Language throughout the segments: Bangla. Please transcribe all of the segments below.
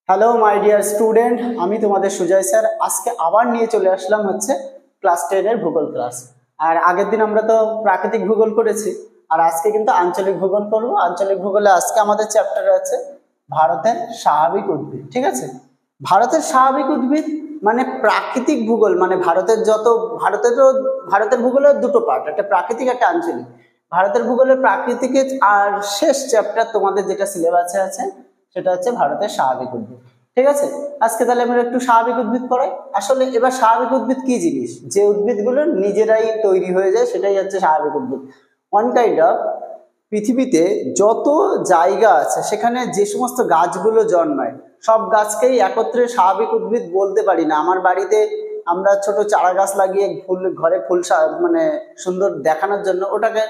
হ্যালো মাই ডিয়ার স্টুডেন্ট, আমি তোমাদের সুজয় স্যার। আজকে আবার নিয়ে চলে আসলাম ক্লাস 10 এর ভূগোল ক্লাস। আর আগের দিন আমরা তো প্রাকৃতিক ভূগোল করেছি, আর আজকে কিন্তু আঞ্চলিক ভূগোল করব। আঞ্চলিক ভূগোলে আজকে আমাদের চ্যাপ্টারে আছে ভারতের স্বাভাবিক উদ্ভিদ। ঠিক আছে, ভারতের স্বাভাবিক উদ্ভিদ মানে প্রাকৃতিক ভূগোল, মানে ভারতের ভূগোলের দুটো পার্ট, একটা প্রাকৃতিক একটা আঞ্চলিক। ভারতের ভূগোলের প্রাকৃতিকের আর শেষ চ্যাপ্টার তোমাদের যেটা সিলেবাসে আছে সেটা হচ্ছে ভারতের স্বাভাবিক উদ্ভিদ। ঠিক আছে, আজকে তাহলে আমরা একটু স্বাভাবিক উদ্ভিদ পড়াই। আসলে এবার স্বাভাবিক উদ্ভিদ কি জিনিস? যে উদ্ভিদগুলো নিজেরাই তৈরি হয়ে যায় সেটাই হচ্ছে স্বাভাবিক উদ্ভিদ। ওয়ান কাইন্ড অফ পৃথিবীতে যত জায়গা আছে সেখানে যে সমস্ত গাছগুলো জন্মায় সব গাছকেই একত্রে স্বাভাবিক উদ্ভিদ বলতে পারি না। আমার বাড়িতে আমরা ছোট চারা গাছ লাগিয়ে ঘরে ফুল মানে সুন্দর দেখানোর জন্য ওটাকে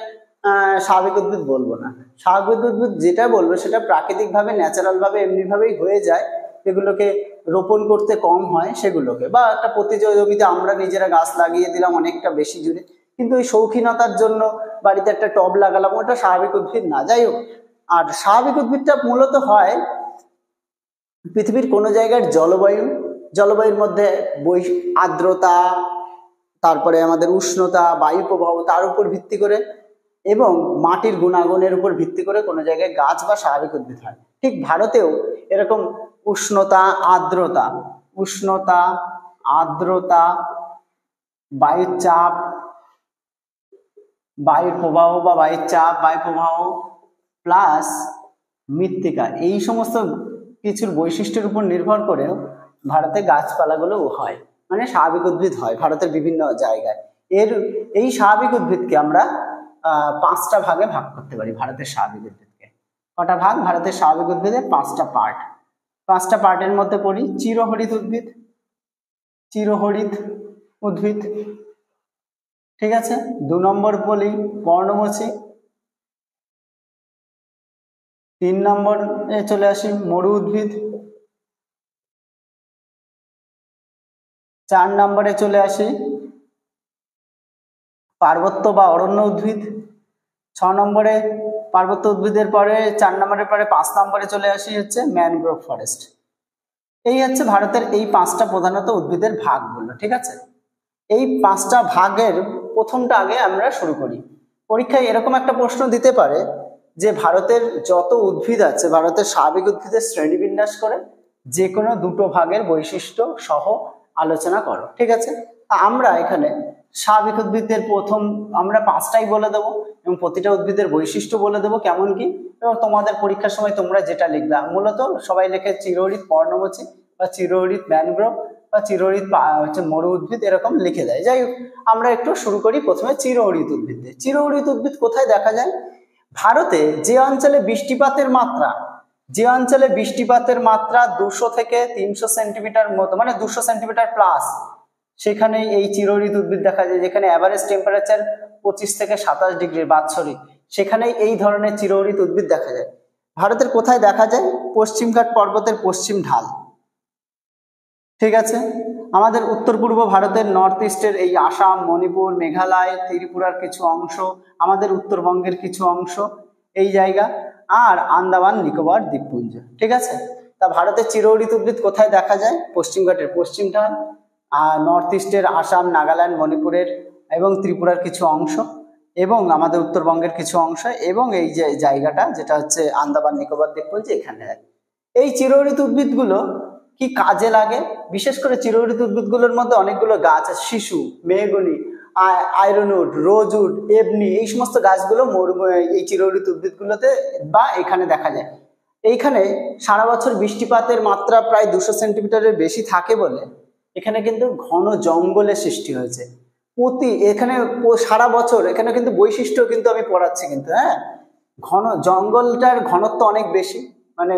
স্বাভাবিক উদ্ভিদ বলবো না। স্বাভাবিক উদ্ভিদ যেটা বলবো সেটা প্রাকৃতিক ভাবে ন্যাচারাল ভাবে এমনি ভাবেই হয়ে যায়, যেগুলোকে রোপণ করতে কম হয় সেগুলোকে, বা একটা জমিতে আমরা নিজেরা গাছ লাগিয়ে দিলাম অনেকটা বেশি জুড়ে, কিন্তু ওই শৌখিনতার জন্য বাড়িতে একটা টব লাগালাম, ওটা স্বাভাবিক উদ্ভিদ না। যাই হোক, আর স্বাভাবিক উদ্ভিদটা মূলত হয় পৃথিবীর কোনো জায়গার জলবায়ুর মধ্যে আর্দ্রতা, তারপরে আমাদের উষ্ণতা, বায়ু প্রবাহ, তার উপর ভিত্তি করে এবং মাটির গুণাগুণের উপর ভিত্তি করে কোনো জায়গায় গাছ বা স্বাভাবিক উদ্ভিদ হয়। ঠিক ভারতেও এরকম উষ্ণতা, আর্দ্রতা, বায়ুর চাপ, বায়ুর প্রবাহ বা বায়ুর চাপ, বায়ু প্রবাহ প্লাস মৃত্তিকা, এই সমস্ত কিছুর বৈশিষ্ট্যের উপর নির্ভর করেও ভারতে গাছপালাগুলো হয়, মানে স্বাভাবিক উদ্ভিদ হয় ভারতের বিভিন্ন জায়গায়। এই স্বাভাবিক উদ্ভিদকে আমরা 5টা ভাগে ভাগ করতে পারি। ভারতের স্বাভাবিক উদ্ভিদকে কটা ভাগ? ভারতের স্বাভাবিক উদ্ভিদের 5টা পার্ট। 5টা পার্টের মধ্যে পড়ি চিরহরিত উদ্ভিদ, ঠিক আছে। 2 নম্বর বলি পর্ণমোচী। 3 নম্বরে চলে আসি মরু উদ্ভিদ। 4 নম্বরে চলে আসি পার্বত্য বা অরণ্য উদ্ভিদ। 6 নম্বরে পার্বত্য উদ্ভিদের পরে 4 নম্বরের পরে 5 নম্বরে চলে আসি ম্যানগ্রোভ ফরেস্ট। এই ভারতের এই 5টা প্রধানত উদ্ভিদের ভাগগুলো। ঠিক আছে, এই 5টা ভাগের প্রথমটা আগে আমরা শুরু করি। পরীক্ষায় এরকম একটা প্রশ্ন দিতে পারে যে ভারতের যত উদ্ভিদ আছে, ভারতের স্বাভাবিক উদ্ভিদের শ্রেণীবিন্যাস করে যে কোনো 2টো ভাগের বৈশিষ্ট্য সহ আলোচনা করো। ঠিক আছে, আমরা এখানে স্বাভাবিক উদ্ভিদের প্রথম আমরা 5টাই বলে দেবো এবং প্রতিটা উদ্ভিদের বৈশিষ্ট্য বলে দেবো কেমন কি, এবং তোমাদের পরীক্ষার সময় তোমরা যেটা লিখবে, মূলত সবাই লেখে চিরহরিত পর্ণমোচী বা চিরহরিত ম্যানগ্রোভ বা চিরহরিত মরু উদ্ভিদ, এরকম লিখে দেয়। যাই হোক, আমরা একটু শুরু করি প্রথমে চিরহরিত উদ্ভিদ দিয়ে। চিরহরিত উদ্ভিদ কোথায় দেখা যায়? ভারতে যে অঞ্চলে বৃষ্টিপাতের মাত্রা 200 থেকে 300 সেন্টিমিটার মতো, মানে 200 সেন্টিমিটার প্লাস, সেখানে এই চিরহরিত উদ্ভিদ দেখা যায়। যেখানে অ্যাভারেজ টেম্পারেচার 25 থেকে 27 ডিগ্রি বাৎসরিক, সেখানেই এই ধরনের চিরহরিত উদ্ভিদ দেখা যায়। ভারতের কোথায় দেখা যায়? পশ্চিমঘাট পর্বতের পশ্চিম ঢাল। ঠিক আছে, আমাদের উত্তর পূর্ব ভারতের নর্থ ইস্টের এই আসাম, মণিপুর, মেঘালয়, ত্রিপুরার কিছু অংশ, আমাদের উত্তরবঙ্গের কিছু অংশ, এই জায়গা, আর আন্দামান নিকোবর দ্বীপপুঞ্জ। ঠিক আছে, তা ভারতের চিরহরিত উদ্ভিদ কোথায় দেখা যায়? পশ্চিমঘাটের পশ্চিম ঢাল, আর নর্থ ইস্টের আসাম, নাগাল্যান্ড, মণিপুরের এবং ত্রিপুরার কিছু অংশ, এবং আমাদের উত্তরবঙ্গের কিছু অংশ, এবং এই যে জায়গাটা যেটা আন্দামান নিকোবর দ্বীপপুঞ্জ, এখানে। এই চিরহরিত উদ্ভিদগুলো কি কাজে লাগে? বিশেষ করে চিরহরিত উদ্ভিদগুলোর মধ্যে অনেকগুলো গাছ আছে, শিশু, মেহগনি, আয়রনউড, রোজউড, এবনি, এই সমস্ত গাছগুলো এই চিরহরিত উদ্ভিদগুলোতে বা এখানে দেখা যায়। এইখানে সারা বছর বৃষ্টিপাতের মাত্রা প্রায় 200 সেন্টিমিটারের বেশি থাকে বলে এখানে কিন্তু ঘন জঙ্গলের সৃষ্টি হয়েছে। এখানে সারা বছর এখানে কিন্তু বৈশিষ্ট্য কিন্তু আমি পড়াচ্ছি কিন্তু, হ্যাঁ, ঘন জঙ্গলটার ঘনত্ব অনেক বেশি, মানে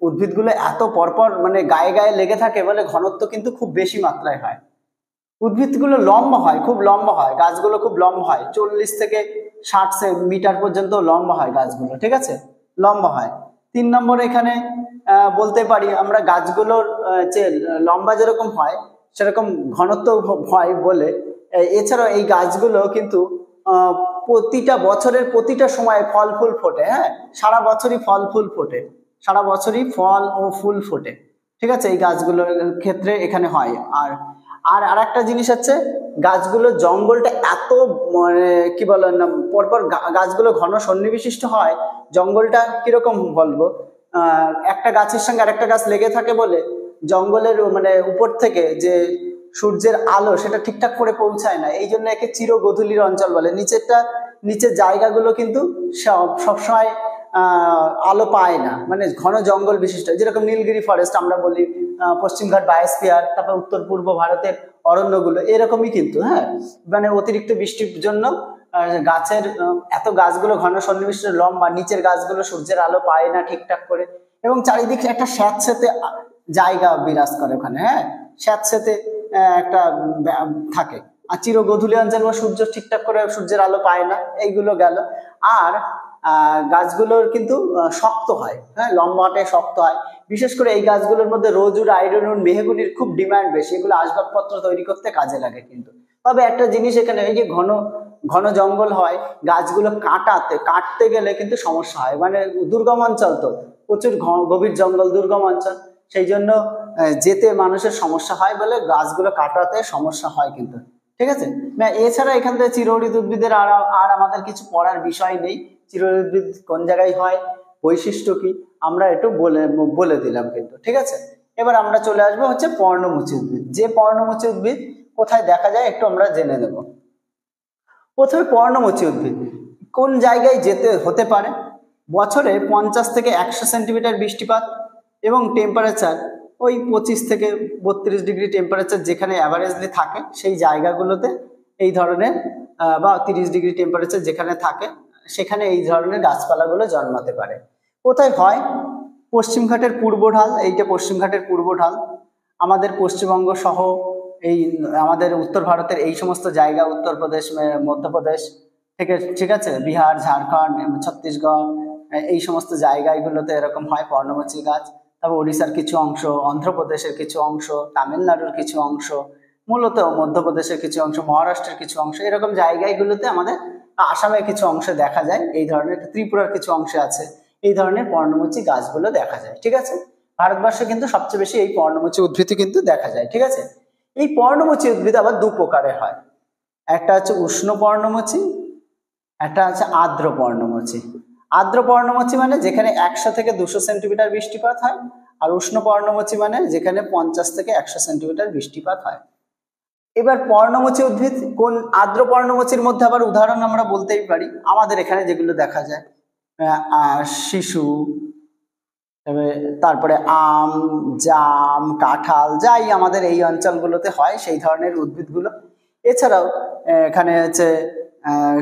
উদ্ভিদগুলো এত পরপর মানে গায়ে গায়ে লেগে থাকে বলে ঘনত্ব কিন্তু খুব বেশি মাত্রায় হয়। উদ্ভিদগুলো লম্বা হয়, খুব লম্বা হয়, গাছগুলো খুব লম্বা হয়, 40 থেকে 60 মিটার পর্যন্ত লম্বা হয় গাছগুলো। ঠিক আছে, লম্বা হয়। 3 নম্বরে এখানে বলতে পারি আমরা গাছগুলোর যে লম্বা যেরকম হয় সেরকম ঘনত্ব হয় বলে, এছাড়াও এই গাছগুলো কিন্তু প্রতিটা বছরের প্রতিটা সময়ে ফল ফুল ফোটে। হ্যাঁ, সারা বছরই ফল ফুল ফোটে, সারা বছরই ফল ও ফুল ফোটে, ঠিক আছে, এই গাছগুলোর ক্ষেত্রে এখানে হয়। আর আর একটা জিনিস হচ্ছে গাছগুলো জঙ্গলটা এত মানে কি বলেন না, পরপর গাছগুলো ঘন সন্নিবিশিষ্ট হয়, জঙ্গলটা কিরকম বলবো, একটা গাছের সঙ্গে আরেকটা গাছ লেগে থাকে বলে জঙ্গলের মানে উপর থেকে যে সূর্যের আলো সেটা ঠিকঠাক করে পৌঁছায় না, এই জন্য একে চিরগোধূলির অঞ্চল বলে। নিচের জায়গাগুলো কিন্তু সবসময় আলো পায় না, মানে ঘন জঙ্গল বিশিষ্ট, যেরকম নীলগিরি ফরেস্ট আমরা বলি, পশ্চিমঘাট বায়োস্ফিয়ার, তারপর উত্তর পূর্ব ভারতের অরণ্যগুলো এরকমই কিন্তু। হ্যাঁ, মানে অতিরিক্ত বৃষ্টির জন্য গাছের এত গাছগুলো ঘন সন্নিবিষ্ট লম্বা, নিচের গাছগুলো সূর্যের আলো পায় না ঠিকঠাক করে, এবং চারিদিকে একটা স্যাঁতসেঁতে জায়গা বিরাজ করে ওখানে। হ্যাঁ, স্যাঁতসেঁতে একটা থাকে। আর চিরগোধূলি অঞ্চল বা সূর্য ঠিকঠাক করে সূর্যের আলো পায় না, এইগুলো গেল। আর গাছগুলোর কিন্তু শক্ত হয়, হ্যাঁ, লম্বাটে শক্ত হয়। বিশেষ করে এই গাছগুলোর মধ্যে রোজুর, আইরন, মেহগুনির খুব ডিমান্ড বেশি, এগুলো আসবাবপত্র তৈরি করতে কাজে লাগে কিন্তু। তবে একটা জিনিস এখানে, এই যে ঘন ঘন জঙ্গল হয়, গাছগুলো কাটতে গেলে কিন্তু সমস্যা হয়, মানে দুর্গম অঞ্চল তো, প্রচুর গভীর জঙ্গল, দুর্গম অঞ্চল, সেই জন্য যেতে মানুষের সমস্যা হয় বলে গাছগুলো কাটাতে সমস্যা হয় কিন্তু, ঠিক আছে। এছাড়া এখান থেকে চিরহরিৎ উদ্ভিদের আর আমাদের কিছু পড়ার বিষয় নেই। চিরহরিৎ উদ্ভিদ কোন জায়গায় হয়, বৈশিষ্ট্য কি, আমরা একটু বলে দিলাম কিন্তু, ঠিক আছে। এবার আমরা চলে আসবো হচ্ছে পর্ণমোচী উদ্ভিদ। যে পর্ণমোচী উদ্ভিদ কোথায় দেখা যায় একটু আমরা জেনে নেব। প্রথমে পর্ণমোচী উদ্ভিদ কোন জায়গায় হতে পারে, বছরে 50 থেকে 100 সেন্টিমিটার বৃষ্টিপাত এবং টেম্পারেচার ওই 25 থেকে 32 ডিগ্রি টেম্পারেচার যেখানে অ্যাভারেজলি থাকে সেই জায়গাগুলোতে এই ধরনের, বা 30 ডিগ্রি টেম্পারেচার যেখানে থাকে সেখানে এই ধরনের গাছপালাগুলো জন্মাতে পারে। কোথায় হয়, পশ্চিমঘাটের পূর্ব ঢাল, এইটা পশ্চিমঘাটের পূর্ব ঢাল, আমাদের পশ্চিমবঙ্গ সহ এই আমাদের উত্তর ভারতের এই সমস্ত জায়গা, উত্তরপ্রদেশ, মধ্যপ্রদেশ থেকে, ঠিক আছে, বিহার, ঝাড়খণ্ড, ছত্তিশগড়, এই সমস্ত জায়গাগুলোতে এরকম হয় পর্ণমোচী গাছ। তারপর ওড়িশার কিছু অংশ, অন্ধ্রপ্রদেশের কিছু অংশ, তামিলনাড়ুর কিছু অংশ, মূলত মধ্যপ্রদেশের কিছু অংশ, মহারাষ্ট্রের কিছু অংশ, এরকম জায়গাগুলোতে আমাদের আসামের কিছু অংশে দেখা যায় এই ধরনের, ত্রিপুরার কিছু অংশে আছে এই ধরনের পর্ণমোচী গাছগুলো দেখা যায়, ঠিক আছে। ভারতবর্ষে কিন্তু সবচেয়ে বেশি এই পর্ণমোচী উদ্ভিদ কিন্তু দেখা যায়, ঠিক আছে। এই পর্ণমোচী উদ্ভিদ আবার দু প্রকারের হয়, একটা হচ্ছে উষ্ণ পর্ণমোচী, একটা হচ্ছে আর্দ্র পর্ণমোচী। আর্দ্র পর্ণমোচী মানে যেখানে 100 থেকে 200 সেন্টিমিটার বৃষ্টিপাত হয়, আর উষ্ণ পর্ণমোচী মানে যেখানে 50 থেকে 100 সেন্টিমিটার বৃষ্টিপাত হয়। এবার পর্ণমোচী উদ্ভিদ কোন, আর্দ্র পর্ণমোচীর মধ্যে আবার উদাহরণ আমরা বলতেই পারি আমাদের এখানে যেগুলো দেখা যায়, শিশু, তারপরে আম, জাম, কাঁঠাল, যাই আমাদের এই অঞ্চলগুলোতে হয় সেই ধরনের উদ্ভিদগুলো। এছাড়াও এখানে হচ্ছে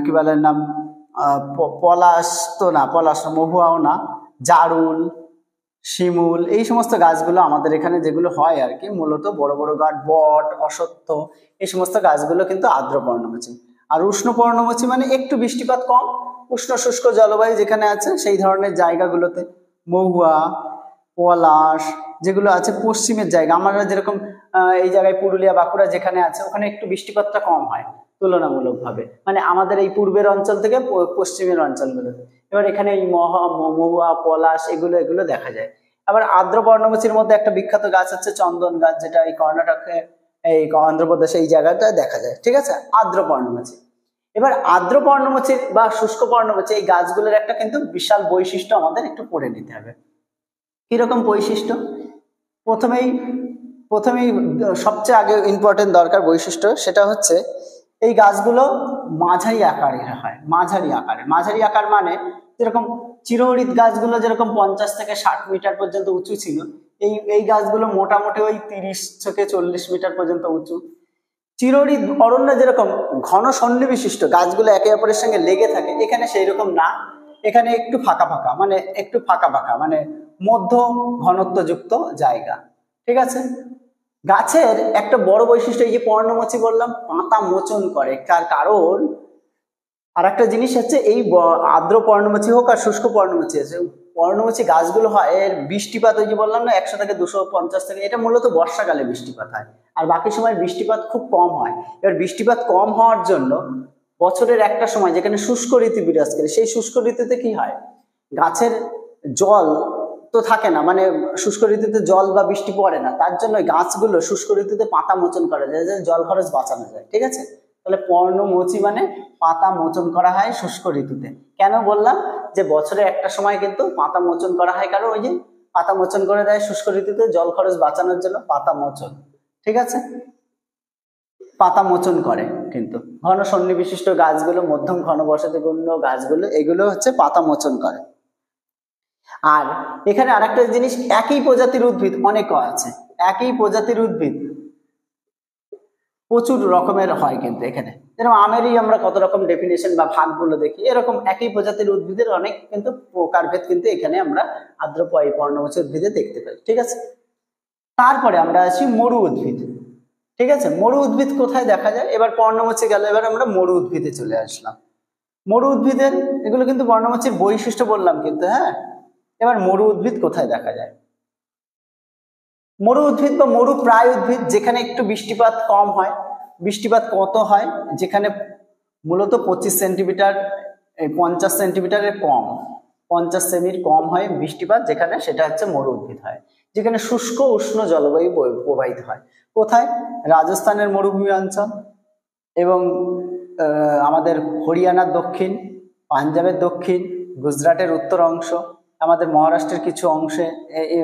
কি বলেন নাম, পলাশ তো না, পলাশ মহুয়াও না, জারুল, শিমুল, এই সমস্ত গাছগুলো আমাদের এখানে যেগুলো হয় আর কি, মূলত বড় বড় গাছ, বট, অশ্বত্থ, এই সমস্ত গাছগুলো কিন্তু আর্দ্র পর্ণমোচী। আর উষ্ণ পর্ণমোচী মানে একটু বৃষ্টিপাত কম, উষ্ণ শুষ্ক জলবায়ু যেখানে আছে সেই ধরনের জায়গাগুলোতে মহুয়া, পলাশ যেগুলো আছে পশ্চিমের জায়গা, আমরা যেরকম এই জায়গায় পুরুলিয়া, বাঁকুড়া যেখানে আছে ওখানে একটু বৃষ্টিপাতটা কম হয় তুলনামূলকভাবে, মানে আমাদের এই পূর্বের অঞ্চল থেকে পশ্চিমের অঞ্চলগুলোতে। এবার এখানে এই মহুয়া, পলাশ এগুলো দেখা যায়। আবার আর্দ্র পর্ণমোচীর মধ্যে একটা বিখ্যাত গাছ হচ্ছে চন্দন গাছ, যেটা এই কর্ণাটকে, এই অন্ধ্রপ্রদেশে এই জায়গাটায় দেখা যায়, ঠিক আছে, আর্দ্র পর্ণমোচী। এবার আর্দ্র পর্ণমোচী বা শুষ্ক পর্ণমোচী এই গাছগুলোর একটা কিন্তু বিশাল বৈশিষ্ট্য আমাদের একটু পড়ে নিতে হবে। কিরকম বৈশিষ্ট্য, প্রথমেই সবচেয়ে আগে ইম্পর্টেন্ট দরকার বৈশিষ্ট্য, সেটা হচ্ছে এই গাছগুলো মাঝারি আকারের হয়। মাঝারি আকার মানে যেরকম চিরহরিৎ গাছগুলো যেরকম 50 থেকে 60 মিটার পর্যন্ত উঁচু ছিল, এই গাছগুলো মোটামুটি ওই 30 থেকে 40 মিটার পর্যন্ত উঁচু। চিরহরিৎ অরণ্য যেরকম ঘন সন্নিবিশিষ্ট, গাছগুলো একে অপরের সঙ্গে লেগে থাকে, এখানে সেই রকম না, এখানে একটু ফাঁকা মানে মধ্য ঘনত্বযুক্ত জায়গা, ঠিক আছে। গাছের একটা বড় বৈশিষ্ট্য, এই যে পর্ণমোচী বললাম পাতা মোচন করে, তার কারণ আর একটা জিনিস হচ্ছে এই আর্দ্র পর্ণমোচী হোক আর শুষ্ক পর্ণমোচী আছে, পর্ণমোচী গাছগুলো হয় এর বৃষ্টিপাত, ওই যে বললাম না 100 থেকে 250 থেকে, এটা মূলত বর্ষাকালে বৃষ্টিপাত হয়, আর বাকি সময় বৃষ্টিপাত খুব কম হয়। এবার বৃষ্টিপাত কম হওয়ার জন্য বছরের একটা সময় যেখানে শুষ্ক ঋতু বিরাজ করে, সেই শুষ্ক ঋতুতে কি হয়, গাছের জল তো থাকে না, মানে শুষ্ক ঋতুতে জল বা বৃষ্টি পড়ে না, তার জন্য গাছগুলো শুষ্ক ঋতুতে পাতা মোচন করা যায়, যাতে জল খরচ বাঁচানো যায়। ঠিক আছে, তাহলে পর্ণমোচী মানে পাতা মোচন করা হয় শুষ্ক ঋতুতে। কেন বললাম যে বছরে একটা সময় কিন্তু পাতা মোচন করা হয়, কারণ ওই যে পাতা মোচন করে দেয় শুষ্ক ঋতুতে জল খরচ বাঁচানোর জন্য, পাতা মোচন। ঠিক আছে, পাতা মোচন করে কিন্তু ঘন সন্নি বিশিষ্ট গাছগুলো, মধ্যম ঘন বসতিপূর্ণ গাছগুলো, এগুলো হচ্ছে পাতা মোচন করে। আর এখানে আরেকটা জিনিস, একই প্রজাতির উদ্ভিদ অনেক আছে, একই প্রজাতির উদ্ভিদ প্রচুর রকমের হয় কিন্তু এখানে, যেরকম আমেরই আমরা কত রকম ডেফিনেশন বা ভাগগুলো দেখি, এরকম একই প্রজাতির উদ্ভিদের অনেক কিন্তু প্রকারভেদ কিন্তু এখানে আমরা আর্দ্র পর্ণমোচী উদ্ভিদে দেখতে পাই। ঠিক আছে, তারপরে আমরা আসি মরু উদ্ভিদ। ঠিক আছে, মরু উদ্ভিদ কোথায় দেখা যায়? এবার পর্ণমোচী গেল, এবার আমরা মরু উদ্ভিদে চলে আসলাম। মরু উদ্ভিদের এগুলো কিন্তু পর্ণমোচীর বৈশিষ্ট্য বললাম কিন্তু, হ্যাঁ। এবার মরু উদ্ভিদ কোথায় দেখা যায়? মরু উদ্ভিদ বা মরু প্রায় উদ্ভিদ, যেখানে একটু বৃষ্টিপাত কম হয়। বৃষ্টিপাত কত হয়? যেখানে মূলত 25 সেন্টিমিটার 50 সেন্টিমিটারের কম, 50 সেমির কম হয় বৃষ্টিপাত, যেখানে সেটা হচ্ছে মরু উদ্ভিদ হয়। যেখানে শুষ্ক উষ্ণ জলবায়ু প্রবাহিত হয়। কোথায়? রাজস্থানের মরুভূমি অঞ্চল এবং আমাদের হরিয়ানার দক্ষিণ, পাঞ্জাবের দক্ষিণ, গুজরাটের উত্তর অংশ, আমাদের মহারাষ্ট্রের কিছু অংশে,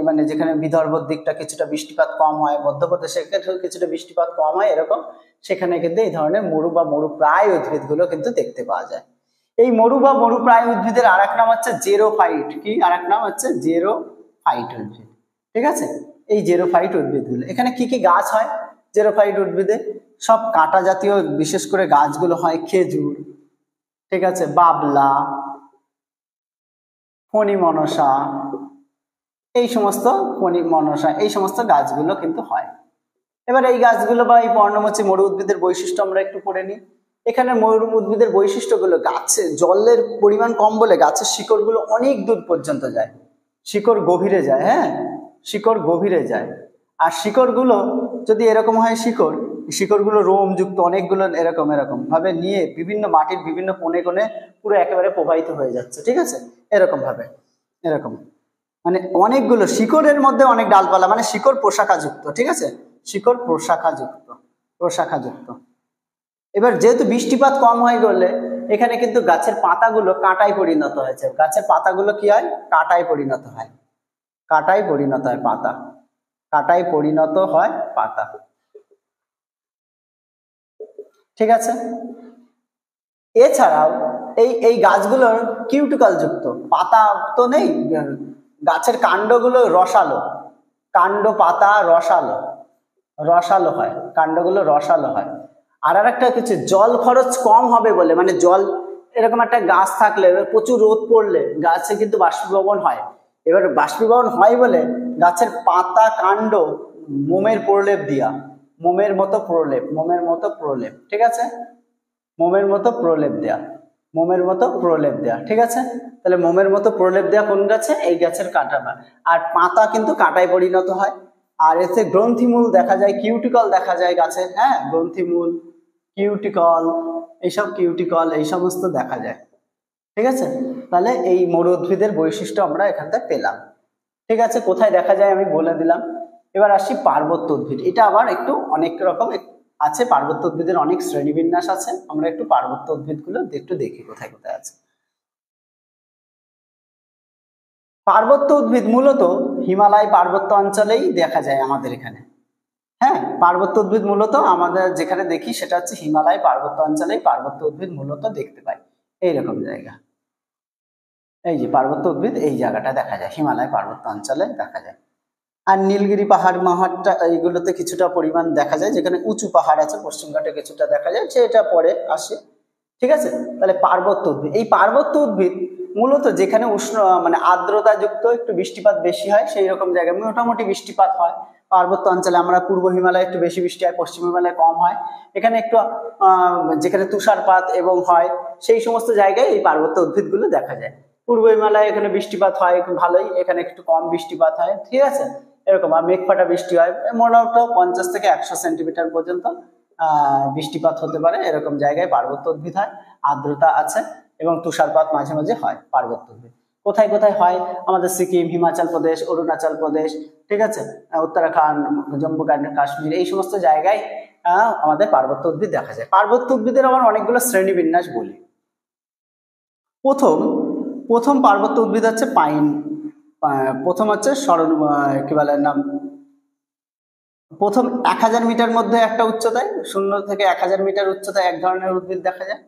মানে যেখানে বিদর্ভর দিকটা কিছুটা বৃষ্টিপাত কম হয়, মধ্যপ্রদেশের ক্ষেত্রেও কিছুটা বৃষ্টিপাত কম হয়, এরকম সেখানে কিন্তু এই ধরনের মরু বা মরু প্রায় উদ্ভিদগুলো কিন্তু দেখতে পাওয়া যায়। এই মরু বা মরু প্রায় উদ্ভিদের আর এক নাম হচ্ছে জেরোফাইট। কি আর এক নাম হচ্ছে? জেরোফাইট উদ্ভিদ। ঠিক আছে, এই জেরোফাইট উদ্ভিদগুলো, এখানে কি কি গাছ হয় জেরোফাইট উদ্ভিদে? সব কাঁটা জাতীয় বিশেষ করে গাছগুলো হয়, খেজুর, ঠিক আছে, বাবলা, ফণি মনসা, এই সমস্ত ফণি মনসা, এই সমস্ত গাছগুলো কিন্তু হয়। এবার এই গাছগুলো বা এই পর্ণমোচী মরু উদ্ভিদের বৈশিষ্ট্য আমরা একটু পড়ে নিই। এখানে মরু উদ্ভিদের বৈশিষ্ট্যগুলো, গাছে জলের পরিমাণ কম বলে গাছের শিকড়গুলো অনেক দূর পর্যন্ত যায়, শিকড় গভীরে যায়, হ্যাঁ, শিকড় গভীরে যায়। আর শিকড়গুলো যদি এরকম হয়, শিকড়গুলো রোমযুক্ত অনেকগুলো এরকম এরকম ভাবে নিয়ে বিভিন্ন মাটির বিভিন্ন কোণে কোণে পুরো একেবারে প্রবাহিত হয়ে যাচ্ছে। ঠিক আছে, এরকম ভাবে, এরকম মানে অনেকগুলো শিকড়ের মধ্যে অনেক ডালপালা, মানে শিকড় প্রশাখাযুক্ত। ঠিক আছে, শিকড় প্রশাখাযুক্ত। এবার যেহেতু বৃষ্টিপাত কম হয় বলে এখানে কিন্তু গাছের পাতাগুলো কাঁটায় পরিণত হয়েছে। গাছের পাতাগুলো কি হয়? কাঁটায় পরিণত হয়, কাঁটায় পরিণত হয় পাতা, কাঁটায় পরিণত হয় পাতা। ঠিক আছে, এছাড়াও এই গাছগুলোর কিউটিকল যুক্ত পাতা তো নেই, গাছের কাণ্ডগুলো রসালো, কাণ্ড পাতা রসালো হয়, কাণ্ডগুলো রসালো হয়। আর একটা কিছু, জল খরচ কম হবে বলে, মানে জল এরকম একটা গাছ থাকলে প্রচুর রোদ পড়লে গাছে কিন্তু বাষ্পীভবন হয়। এবার বাষ্পীভবন হয় বলে গাছের পাতা কাণ্ড মোমের প্রলেপ দিয়া, মোমের মতো প্রলেপ, ঠিক আছে, মোমের মতো প্রলেপ দেয়া, ঠিক আছে। তাহলে মোমের মতো প্রলেপ দেয়া কোন গাছে? এই গাছের কাঁটা। আর পাতা কিন্তু কাঁটায় পরিণত হয়। আর এতে গ্রন্থিমূল দেখা যায়, কিউটিকল দেখা যায় গাছে, হ্যাঁ, গ্রন্থিমূল, কিউটিকল, এই সমস্ত দেখা যায়। ঠিক আছে, তাহলে এই মরু উদ্ভিদের বৈশিষ্ট্য আমরা এখান থেকে পেলাম। ঠিক আছে, কোথায় দেখা যায় আমি বলে দিলাম। এবার আসি পার্বত্য উদ্ভিদ। এটা আবার একটু অনেক রকম আছে, পার্বত্য উদ্ভিদের অনেক শ্রেণীবিন্যাস আছে। আমরা একটু পার্বত্য উদ্ভিদগুলো একটু দেখি কোথায় কোথায় আছে। পার্বত্য উদ্ভিদ মূলত হিমালয় পার্বত্য অঞ্চলেই দেখা যায় আমাদের এখানে, হ্যাঁ। পার্বত্য উদ্ভিদ মূলত আমাদের যেখানে দেখি সেটা হচ্ছে হিমালয় পার্বত্য অঞ্চলেই পার্বত্য উদ্ভিদ মূলত দেখতে পাই। এইরকম জায়গা, এই যে পার্বত্য উদ্ভিদ, এই জায়গাটা দেখা যায়, হিমালয় পার্বত্য অঞ্চলে দেখা যায়। আর নীলগিরি পাহাড়টা এইগুলোতে কিছুটা পরিমাণ দেখা যায়, যেখানে উঁচু পাহাড় আছে, পশ্চিমঘাটে কিছুটা দেখা যায়, সেটা পরে আসে। ঠিক আছে, তাহলে পার্বত্য উদ্ভিদ, এই পার্বত্য উদ্ভিদ মূলত যেখানে উষ্ণ মানে আর্দ্রতাযুক্ত একটু বৃষ্টিপাত বেশি হয়, সেই রকম জায়গায় মোটামুটি বৃষ্টিপাত হয়। পার্বত্য অঞ্চলে আমরা পূর্ব হিমালয়ে একটু বেশি বৃষ্টি হয়, পশ্চিম হিমালয়ে কম হয়। এখানে একটু যেখানে তুষারপাত এবং হয় সেই সমস্ত জায়গায় এই পার্বত্য উদ্ভিদগুলো দেখা যায়। পূর্ব হিমালয়ে এখানে বৃষ্টিপাত হয় ভালোই, এখানে একটু কম বৃষ্টিপাত হয়। ঠিক আছে, এরকম। আর মেঘফাটা বৃষ্টি হয়, মোটামুটি 50 থেকে 100 সেন্টিমিটার পর্যন্ত বৃষ্টিপাত হতে পারে, এরকম জায়গায় পার্বত্য উদ্ভিদ হয়, আর্দ্রতা আছে এবং তুষারপাত মাঝে মাঝে হয় পার্বত্য উদ্ভিদ। কোথায় কোথায় হয়? আমাদের সিকিম, হিমাচল প্রদেশ, অরুণাচল প্রদেশ, ঠিক আছে, উত্তরাখণ্ড, জম্মু কাশ্মীর, এই সমস্ত জায়গায় আমাদের পার্বত্য উদ্ভিদ দেখা যায়। পার্বত্য উদ্ভিদের আবার অনেকগুলো শ্রেণী বিন্যাস বলি। প্রথম পার্বত্য উদ্ভিদ হচ্ছে পাইন। প্রথম হচ্ছে কি বলে নাম, প্রথম 1000 মিটার মধ্যে একটা উচ্চতায়, 0 থেকে 1000 মিটার উচ্চতায় এক ধরনের উদ্ভিদ দেখা যায়।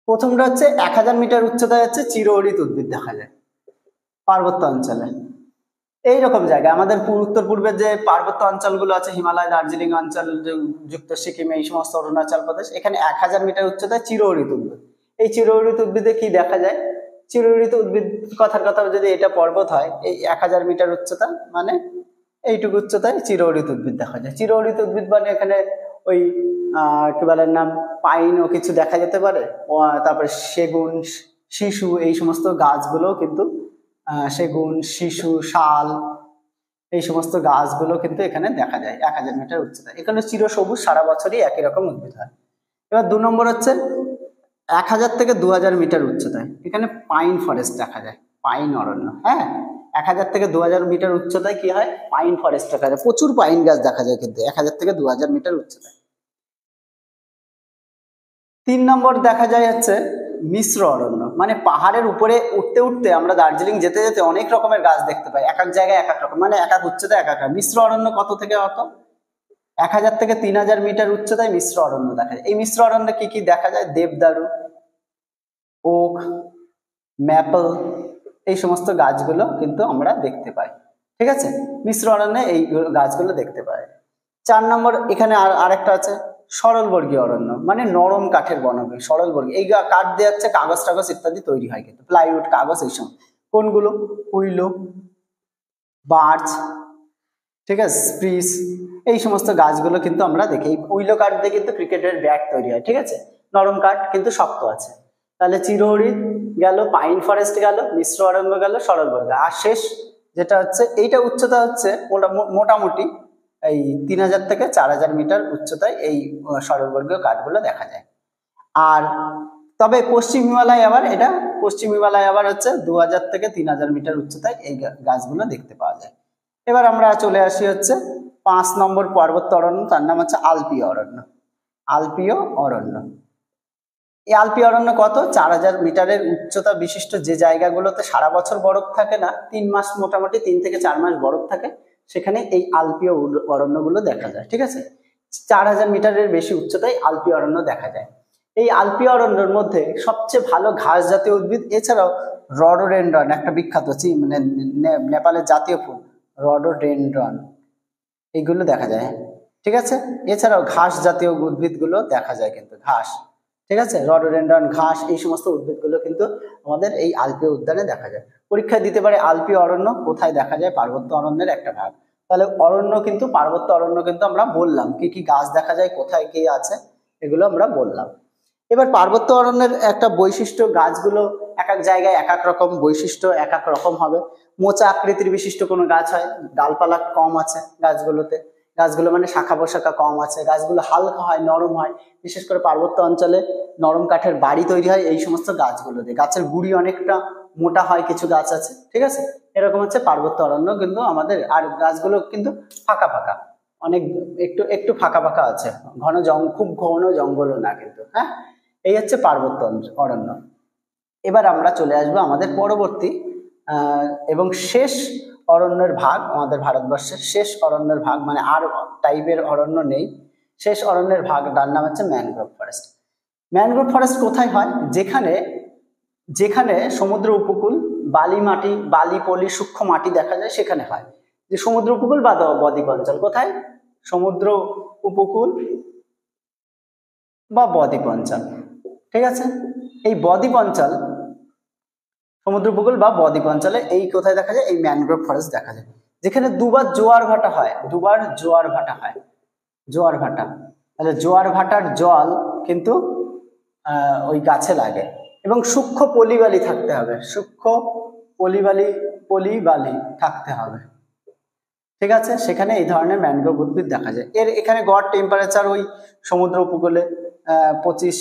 প্রথমটা হচ্ছে 1000 মিটার উচ্চতায় হচ্ছে চিরহরিৎ উদ্ভিদ দেখা যায় পার্বত্য অঞ্চলে। এইরকম জায়গায় আমাদের উত্তর পূর্বের যে পার্বত্য অঞ্চলগুলো আছে, হিমালয়, দার্জিলিং অঞ্চল যুক্ত সিকিম, এই সমস্ত, অরুণাচল প্রদেশ, এখানে 1000 মিটার উচ্চতায় চিরহরিৎ উদ্ভিদ। এই চিরহরিৎ উদ্ভিদে কি দেখা যায়? চিরহরিৎ উদ্ভিদ কথার কথা যদি এটা পর্বত হয়, এই 1000 মিটার উচ্চতা মানে এইটুকু উচ্চতায় চিরহরিৎ উদ্ভিদ দেখা যায়। চিরহরিৎ উদ্ভিদ মানে এখানে ওই কি বলে নাম, পাইনও কিছু দেখা যেতে পারে, তারপরে সেগুন, শিশু, এই সমস্ত গাছগুলো কিন্তু সেগুন, শিশু, শাল, এই সমস্ত গাছগুলো কিন্তু এখানে দেখা যায় 1000 মিটার উচ্চতায়। এখানে চিরসবুজ, সারা বছরই একই রকম উদ্ভিদ হয়। এবার 2 নম্বর হচ্ছে 1000 থেকে 2000 মিটার উচ্চতায়, এখানে পাইন ফরেস্ট দেখা যায়, পাইন অরণ্য। হ্যাঁ, 1000 থেকে 2000 মিটার উচ্চতায় কি হয়? পাইন ফরেস্ট দেখা যায়, প্রচুর পাইন গাছ দেখা যায় কিন্তু 1000 থেকে 2000 মিটার উচ্চতায়। 3 নম্বর দেখা যায় হচ্ছে মিশ্র অরণ্য, মানে পাহাড়ের উপরে উঠতে উঠতে আমরা দার্জিলিং যেতে যেতে অনেক রকমের গাছ দেখতে পাই, এক এক জায়গায় এক এক রকম, মানে এক এক উচ্চতায় এক এক। মিশ্র অরণ্য কত থেকে কত? 1000 থেকে 3000 মিটার উচ্চতায় মিশ্র অরণ্য দেখা যায়। এই মিশ্র অরণ্যে কি কি দেখা যায়? দেবদারু, ওক, ম্যাপল, এই সমস্ত গাছগুলো কিন্তু আমরা দেখতে পাই। ঠিক আছে, মিশ্র অরণ্যে এই গাছগুলো দেখতে পাই। 4 নম্বর এখানে আরেকটা আছে সরলবর্গীয় অরণ্য, মানে নরম কাঠের বনভূমি। সরলবর্গীয়, এই কাঠ দিয়ে হচ্ছে কাগজ টাগজ ইত্যাদি তৈরি হয়, কিন্তু প্লাইউড, কাগজ, এইসব। কোনগুলো? উইলো, বার্চ, ঠিক আছে, স্প্রিস, এই সমস্ত গাছগুলো কিন্তু আমরা দেখি। উইলো কাঠ দিয়ে কিন্তু ক্রিকেটের ব্যাট তৈরি হয়। ঠিক আছে, নরম কাঠ কিন্তু শক্ত আছে। তাহলে চিরহরিৎ গেল, পাইন ফরেস্ট গেল, মিশ্র অরণ্য গেল, সরলবর্গ। আর শেষ যেটা হচ্ছে, এইটা উচ্চতা হচ্ছে মোটামুটি এই 3000 থেকে 4000 মিটার উচ্চতায় এই সরলবর্গীয় কাঠগুলো দেখা যায়। আর তবে পশ্চিম হিমালয় আবার হচ্ছে 2000 থেকে 3000 মিটার উচ্চতায় এই গাছগুলো দেখতে পাওয়া যায়। এবার আমরা চলে আসি হচ্ছে 5 নম্বর পার্বত্য অরণ্য, তার নাম হচ্ছে আলপীয় অরণ্য। আলপীয় অরণ্য, এই আলপীয় অরণ্য কত? 4000 মিটারের উচ্চতা বিশিষ্ট যে জায়গাগুলোতে সারা বছর বরফ থাকে না, 3 মাস, মোটামুটি 3 থেকে 4 মাস বরফ থাকে, সেখানে এই আলপীয় অরণ্যগুলো দেখা যায়। ঠিক আছে, 4000 মিটারের বেশি উচ্চতায় আলপীয় অরণ্য দেখা যায়। এই আলপীয় অরণ্যের মধ্যে সবচেয়ে ভালো ঘাস জাতীয় উদ্ভিদ, এছাড়াও রডোডেনড্রন, একটা বিখ্যাত মানে নেপালের জাতীয় ফুল রডোডেনড্রন, এইগুলো দেখা যায়। ঠিক আছে, এছাড়াও ঘাস জাতীয় উদ্ভিদগুলো দেখা যায়, কিন্তু ঘাস, ঠিক আছে, রডোডেনড্রন, ঘাস, এই সমস্ত উদ্ভিদগুলো কিন্তু আমাদের এই আলপীয় উদ্যানে দেখা যায়। পরীক্ষায় দিতে পারে আলপীয় অরণ্য কোথায় দেখা যায়, পার্বত্য অরণ্যের একটা ভাগ। তাহলে অরণ্য কিন্তু, পার্বত্য অরণ্য কিন্তু আমরা বললাম কি কি গাছ দেখা যায়, কোথায় কি আছে, এগুলো আমরা বললাম। এবার পার্বত্য অরণ্যের একটা বৈশিষ্ট্য, গাছগুলো এক এক জায়গায় এক এক রকম বৈশিষ্ট্য, এক এক রকম হবে। মোচা আকৃতির বিশিষ্ট কোনো গাছ হয়, ডালপালা কম আছে গাছগুলোতে, গাছগুলো মানে শাখা প্রশাখা কম আছে, গাছগুলো হালকা হয়, নরম হয়, বিশেষ করে পার্বত্য অঞ্চলে নরম কাঠের বাড়ি তৈরি হয় এই সমস্ত গাছগুলো দিয়ে। গাছের গুড়ি অনেকটা মোটা হয়, কিছু গাছ আছে। ঠিক আছে, এরকম হচ্ছে পার্বত্য অরণ্য কিন্তু আমাদের। আর গাছগুলো কিন্তু ফাঁকা ফাঁকা, অনেক একটু একটু ফাঁকা ফাঁকা আছে, খুব ঘন জঙ্গলও না কিন্তু। হ্যাঁ, এই হচ্ছে পার্বত্য অরণ্য। এবার আমরা চলে আসবো আমাদের পরবর্তী এবং শেষ অরণ্যের ভাগ, আমাদের ভারতবর্ষের শেষ অরণ্যের ভাগ, মানে আর টাইপের অরণ্য নেই, শেষ অরণ্যের ভাগ, তার নাম হচ্ছে ম্যানগ্রোভ ফরেস্ট। ম্যানগ্রোভ ফরেস্ট কোথায় হয়? যেখানে সমুদ্র উপকূল, বালি মাটি, বালি পলি, সূক্ষ্ম মাটি দেখা যায়, সেখানে হয়। যে সমুদ্র উপকূল বা বদ্বীপ অঞ্চল, কোথায়? সমুদ্র উপকূল বা বদ্বীপ অঞ্চল। ঠিক আছে, এই বদ্বীপ অঞ্চল, সমুদ্র উপকূল বা বদ্বীপ অঞ্চলে এই কোথায় দেখা যায়? এই ম্যানগ্রোভ ফরেস্ট দেখা যায়, যেখানে দুবার জোয়ার ভাটা হয়, জোয়ার ভাটা। তাহলে জোয়ার ভাটার জল কিন্তু ওই গাছে লাগে, এবং সূক্ষ্ম পলিবালি থাকতে হবে, সূক্ষ্ম পলিবালি থাকতে হবে। ঠিক আছে, সেখানে এই ধরনের ম্যানগ্রোভ উদ্ভিদ দেখা যায়। এর এখানে গড় টেম্পারেচার ওই সমুদ্র উপকূলে 20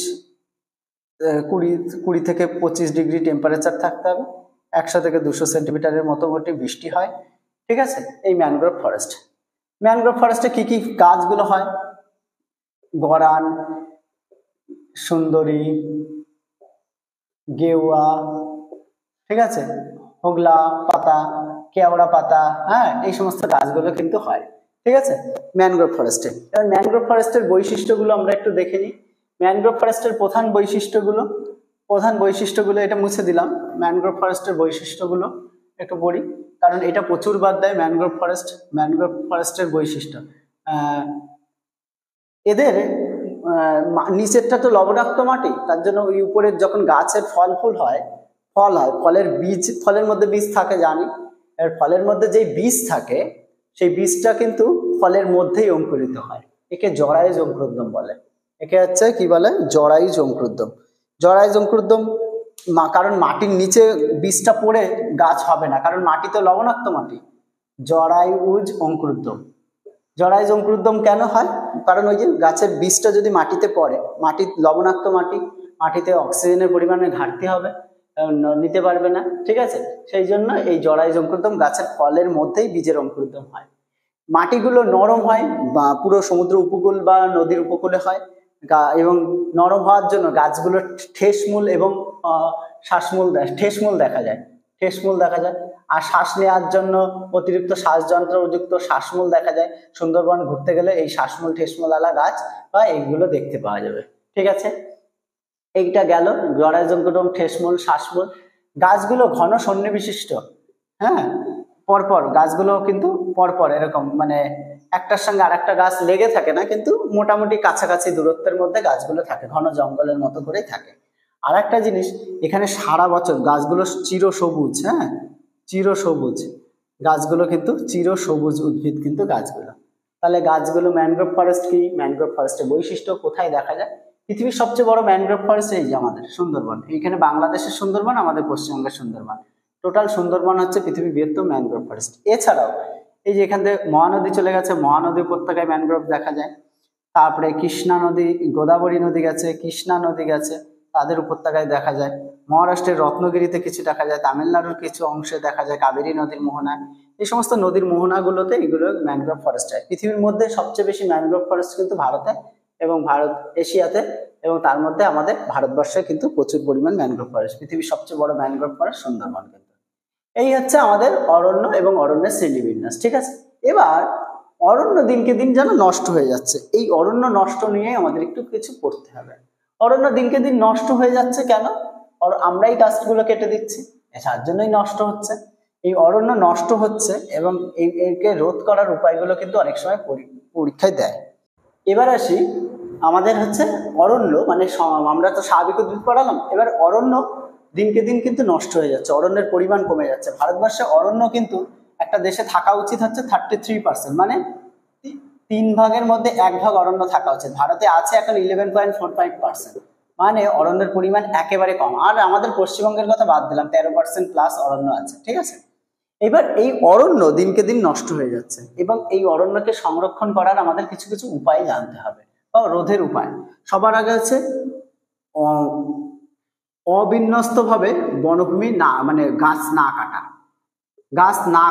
থেকে 25 ডিগ্রি টেম্পারেচার থাকতে হবে, 100 থেকে 200 সেন্টিমিটারের মোটামুটি বৃষ্টি হয়। ঠিক আছে, এই ম্যানগ্রোভ ফরেস্ট। ম্যানগ্রোভ ফরেস্টে কি কি গাছগুলো হয়? গরান, সুন্দরী, গেওয়া, ঠিক আছে, হোগলা পাতা, কেওড়া পাতা, হ্যাঁ, এই সমস্ত গাছগুলো কিন্তু হয়। ঠিক আছে, ম্যানগ্রোভ ফরেস্টে। এবার ম্যানগ্রোভ ফরেস্টের বৈশিষ্ট্যগুলো আমরা একটু দেখে নিই। ম্যানগ্রোভ ফরেস্টের প্রধান বৈশিষ্ট্যগুলো এটা মুছে দিলাম। ম্যানগ্রোভ ফরেস্টের বৈশিষ্ট্যগুলো একটু পড়ি, কারণ এটা প্রচুর বাদ দেয়। ম্যানগ্রোভ ফরেস্টের বৈশিষ্ট্য, এদের নিচেরটা তো লবণাক্ত মাটি, তার জন্য ওই উপরের যখন গাছের ফল হয়, ফলের মধ্যে বীজ থাকে জানি। এর ফলের মধ্যে যেই বীজ থাকে, সেই বীজটা কিন্তু ফলের মধ্যেই অঙ্কুরিত হয়। একে জরায়ুজ অঙ্কুরোদ্গম বলে। একে হচ্ছে কি বলে? জরায়ুজ অঙ্কুরোদ্গম। জরায়ুজ অঙ্কুরোদ্গম, কারণ মাটির নিচে বীজটা পড়ে গাছ হবে না, কারণ মাটি তো লবণাক্ত মাটি। জরায়ুজ অঙ্কুরোদ্গম কেন হয়? কারণ ওই যে গাছের বীজটা যদি মাটিতে পড়ে, লবণাক্ত মাটিতে অক্সিজেনের পরিমাণে ঘাটতি হবে, নিতে পারবে না। ঠিক আছে, সেই জন্য এই জরায়ুজ অঙ্কুরোদ্গম, গাছের ফলের মধ্যেই বীজের অঙ্কুরোদ্গম হয়। মাটিগুলো নরম হয়, বা পুরো সমুদ্র উপকূল বা নদীর উপকূলে হয়, এবং নরম হওয়ার জন্য গাছগুলো ঠেসমূল এবং ঠেসমূল দেখা যায়। আর শ্বাস নেওয়ার জন্য অতিরিক্ত শ্বাসযন্ত্রযুক্ত শ্বাসমূল দেখা যায়। সুন্দরবন ঘুরতে গেলে এই শ্বাসমূল ঠেসমূল আলা গাছ বা এইগুলো দেখতে পাওয়া যাবে। ঠিক আছে, এইটা গেল জরায়ুজ অঙ্কুরোদ্গম, ঠেসমূল, শ্বাসমূল। গাছগুলো ঘন সন্নি বিশিষ্ট, হ্যাঁ, পরপর গাছগুলো কিন্তু পরপর এরকম, মানে একটার সঙ্গে আরেকটা গাছ লেগে থাকে না, কিন্তু মোটামুটি কাছাকাছি দূরত্বের মধ্যে গাছগুলো থাকে, ঘন জঙ্গলের মতো করেই থাকে। আর একটা জিনিস, এখানে সারা বছর গাছগুলো চিরসবুজ, হ্যাঁ, চিরসবুজ গাছগুলো কিন্তু চিরসবুজ উদ্ভিদ কিন্তু গাছগুলো। তাহলে গাছগুলো ম্যানগ্রোভ ফরেস্ট কি? ম্যানগ্রোভ ফরেস্টের বৈশিষ্ট্য কোথায় দেখা যায়? পৃথিবীর সবচেয়ে বড় ম্যানগ্রোভ ফরেস্ট এই যে আমাদের সুন্দরবন। এখানে বাংলাদেশের সুন্দরবন, আমাদের পশ্চিমবঙ্গের সুন্দরবন। টোটাল সুন্দরবন হচ্ছে পৃথিবীর বৃহত্তম ম্যানগ্রোভ ফরেস্ট। এছাড়াও এই যে এখান থেকে মহানদী চলে গেছে, মহানদী উপত্যকায় ম্যানগ্রোভ দেখা যায়। তারপরে কৃষ্ণা নদী, গোদাবরী নদী গেছে, কৃষ্ণা নদী গেছে, তাদের উপত্যকায় দেখা যায়। মহারাষ্ট্রের রত্নগিরিতে কিছু দেখা যায়, তামিলনাড়ুর কিছু অংশে দেখা যায়, কাবেরী নদীর মোহনায়। এই সমস্ত নদীর মোহনাগুলোতে এগুলো ম্যানগ্রোভ ফরেস্ট হয়। পৃথিবীর মধ্যে সবচেয়ে বেশি ম্যানগ্রোভ ফরেস্ট কিন্তু ভারতে এবং এশিয়াতে, এবং তার মধ্যে আমাদের ভারতবর্ষে কিন্তু প্রচুর পরিমাণ ম্যানগ্রোভ ফরেস্ট। পৃথিবীর সবচেয়ে বড় ম্যানগ্রোভ ফরেস্ট সুন্দরবন কিন্তু। এই হচ্ছে আমাদের অরণ্য এবং অরণ্যের শ্রেণীবিন্যাস। ঠিক আছে, এবার অরণ্য দিনকে দিন যেন নষ্ট হয়ে যাচ্ছে, এই অরণ্য নষ্ট নিয়ে আমাদের একটু কিছু পড়তে হবে। অরণ্য দিনকে দিন নষ্ট হয়ে যাচ্ছে কেন? আমরাই গাছগুলো কেটে দিচ্ছি, তার জন্যই নষ্ট হচ্ছে। এই অরণ্য নষ্ট হচ্ছে এবং একে রোধ করার উপায়গুলো কিন্তু অনেক সময় পরীক্ষায় দেয়। এবার আসি, আমাদের হচ্ছে অরণ্য, মানে আমরা তো স্বাভাবিক উদ্ভিদ পড়ালাম, এবার অরণ্য দিনকে দিন কিন্তু নষ্ট হয়ে যাচ্ছে, অরণ্যের পরিমাণ কমে যাচ্ছে। ভারতবর্ষে অরণ্য কিন্তু একটা দেশে থাকা উচিত হচ্ছে 33%, মানে 3 ভাগের মধ্যে 1 ভাগ অরণ্য থাকা উচিত। ভারতে আছে এখন 11.45%, মানে অরণ্যের পরিমাণ একেবারে কম। আর আমাদের পশ্চিমবঙ্গের কথা বাদ দিলাম, 13% প্লাস অরণ্য আছে। ঠিক আছে, এবার এই অরণ্য দিনকে দিন নষ্ট হয়ে যাচ্ছে, এবং এই অরণ্যকে সংরক্ষণ করার আমাদের কিছু কিছু উপায় জানতে হবে, বা রোধের উপায়। সবার আগে হচ্ছে অবিন্যস্তভাবে বনভূমি না, মানে গাছ না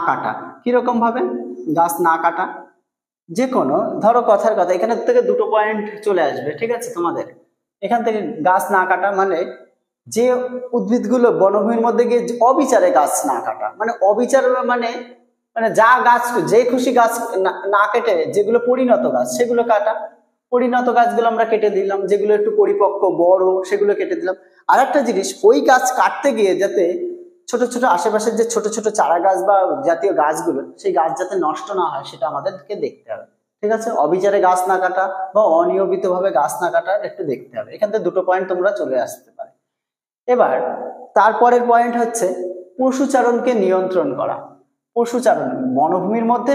কাটা। কিরকম ভাবে গাছ না কাটা? যে কোনো, ধরো কথার কথা, এখান থেকে দুটো পয়েন্ট চলে আসবে। ঠিক আছে, তোমাদের এখান থেকে গাছ না কাটা মানে যে উদ্ভিদগুলো বনভূমির মধ্যে গিয়ে অবিচারে গাছ না কাটা, মানে অবিচার মানে যা গাছ, যে খুশি গাছ না কেটে যেগুলো পরিণত গাছ সেগুলো কাটা। পরিণত গাছগুলো আমরা কেটে দিলাম, যেগুলো একটু পরিপক্ক বড় সেগুলো কেটে দিলাম। আর একটা জিনিস, ওই গাছ কাটতে গিয়ে যাতে ছোট ছোট আশেপাশের যে ছোট ছোট চারা গাছ বা জাতীয় গাছগুলো, সেই গাছ যাতে নষ্ট না হয় সেটা আমাদেরকে দেখতে হবে। ঠিক আছে, অবিচারে গাছ না কাটা বা অনিয়মিতভাবে গাছ না কাটা একটু দেখতে হবে। এখান থেকে দুটো পয়েন্ট তোমরা চলে আসতে পারে। এবার তারপরের পয়েন্ট হচ্ছে পশুচারণকে নিয়ন্ত্রণ করা। পশুচারণ, বনভূমির মধ্যে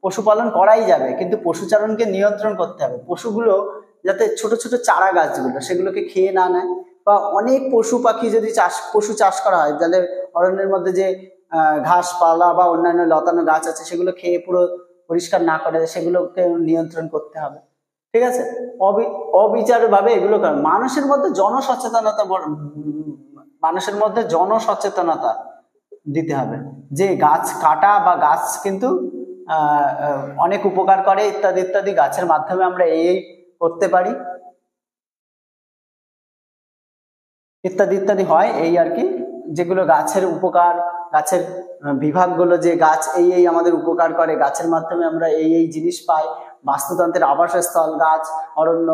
পশুপালন করাই যাবে, কিন্তু পশুচারণকে নিয়ন্ত্রণ করতে হবে। পশুগুলো যাতে ছোট ছোট চারা গাছগুলো সেগুলোকে খেয়ে না নেয়, বা অনেক পশু পাখি যদি পশু চাষ করা হয়, তাহলে অরণ্যের মধ্যে যে ঘাসপালা বা অন্যান্য লতানো গাছ আছে সেগুলো খেয়ে পুরো পরিষ্কার না করে সেগুলোকে নিয়ন্ত্রণ করতে হবে। ঠিক আছে, অবিচারভাবে এগুলো করে মানুষের মধ্যে জনসচেতনতা মানুষের মধ্যে জনসচেতনতা দিতে হবে যে গাছ কাটা বা গাছ কিন্তু অনেক উপকার করে ইত্যাদি ইত্যাদি, গাছের মাধ্যমে আমরা এই করতে পারি ইত্যাদি ইত্যাদি হয় এই আর কি, যেগুলো গাছের উপকার, গাছের বিভাগগুলো যে গাছ এই আমাদের উপকার করে, গাছের মাধ্যমে আমরা এই জিনিস পাই, বাস্তুতন্ত্রের আবাসস্থল গাছ, অরণ্য,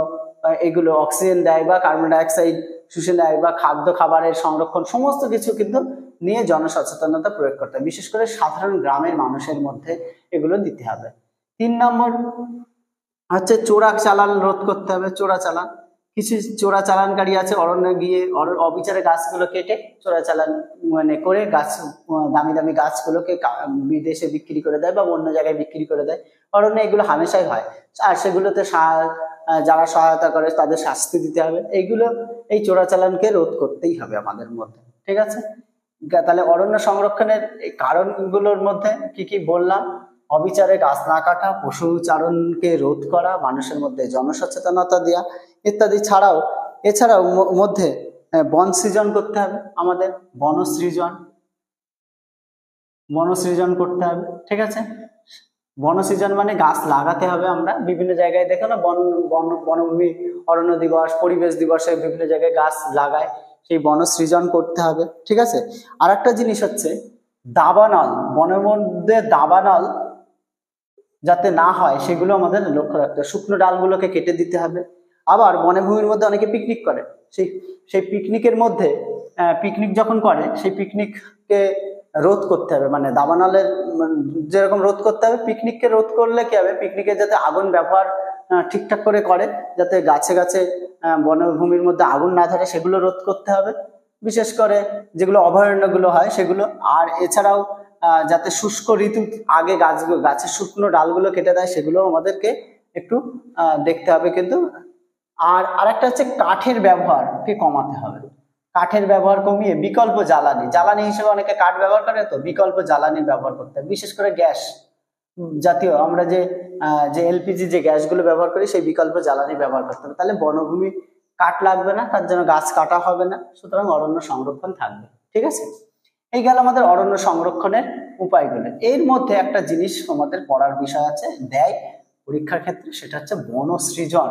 এগুলো অক্সিজেন দেয় বা কার্বন ডাইঅক্সাইড শুষে নেয় বা খাদ্য খাবারের সংরক্ষণ, সমস্ত কিছু কিন্তু নিয়ে জনসচেতনতা প্রয়োগ করতে হবে, বিশেষ করে সাধারণ গ্রামের মানুষের মধ্যে এগুলো দিতে হবে। 3 নম্বর হচ্ছে চোরা চালান রোধ করতে হবে। চোরা চালান, কিছু চোরা চালানকারী আছে অরণ্যে গিয়ে অবিচারে গাছগুলো কেটে চোরা চালান মানে করে গাছ, দামি দামি গাছগুলোকে বিদেশে বিক্রি করে দেয় বা অন্য জায়গায় বিক্রি করে দেয়। অরণ্যে এগুলো হামেশাই হয়, আর সেগুলোতে যারা সহায়তা করে তাদের শাস্তি দিতে হবে। এইগুলো এই চোরাচালানকে রোধ করতেই হবে আমাদের মধ্যে। ঠিক আছে, তাহলে অরণ্য সংরক্ষণের এই কারণগুলোর মধ্যে কি কি বললাম? অবিচারে গাছ না কাটা, পশুচারণকে রোধ করা, মানুষের মধ্যে জনসচেতনতা দেওয়া ইত্যাদি। এছাড়াও মধ্যে বন সৃজন করতে হবে, আমাদের বনসৃজন করতে হবে। ঠিক আছে, বনসৃজন মানে গাছ লাগাতে হবে। আমরা বিভিন্ন জায়গায় দেখো না বনভূমি অরণ্য দিবস, পরিবেশ দিবসে বিভিন্ন জায়গায় গাছ লাগায়, সেই বনসৃজন করতে হবে। ঠিক আছে, আর একটা জিনিস হচ্ছে দাবানল, বনের মধ্যে দাবানল যাতে না হয় সেগুলো আমাদের লক্ষ্য রাখতে হবে। শুকনো ডালগুলোকে কেটে দিতে হবে। আবার বনভূমির মধ্যে অনেকে পিকনিক করে, সেই পিকনিকের মধ্যে পিকনিক যখন করে সেই পিকনিককে রোধ করতে হবে, মানে দাবানলের যেরকম রোধ করতে হবে পিকনিককে রোধ করলে কি হবে, পিকনিকে যাতে আগুন ব্যবহার ঠিকঠাক করে যাতে গাছে গাছে বনভূমির মধ্যে আগুন না ধরে সেগুলো রোধ করতে হবে, বিশেষ করে যেগুলো অভয়ারণ্যগুলো হয় সেগুলো। আর এছাড়াও যাতে শুষ্ক ঋতু আগে গাছের শুকনো ডালগুলো কেটে দেয় সেগুলো আমাদেরকে একটু দেখতে হবে কিন্তু। আর আরেকটা হচ্ছে কাঠের ব্যবহারকে কমাতে হবে। কাঠের ব্যবহার কমিয়ে বিকল্প জ্বালানি হিসেবে অনেকে কাঠ ব্যবহার করে, তো বিকল্প জ্বালানির ব্যবহার করতে হবে, বিশেষ করে গ্যাস জাতীয় আমরা যে এলপিজি যে গ্যাসগুলো ব্যবহার করি সেই বিকল্প জ্বালানি ব্যবহার করতে হবে। তাহলে বনভূমি কাঠ লাগবে না, তার জন্য গাছ কাটা হবে না, সুতরাং অরণ্য সংরক্ষণ থাকবে। ঠিক আছে, এই গেল আমাদের অরণ্য সংরক্ষণের উপায়গুলো। এর মধ্যে একটা জিনিস আমাদের পড়ার বিষয় আছে, দেয় পরীক্ষার ক্ষেত্রে, সেটা হচ্ছে বনসৃজন,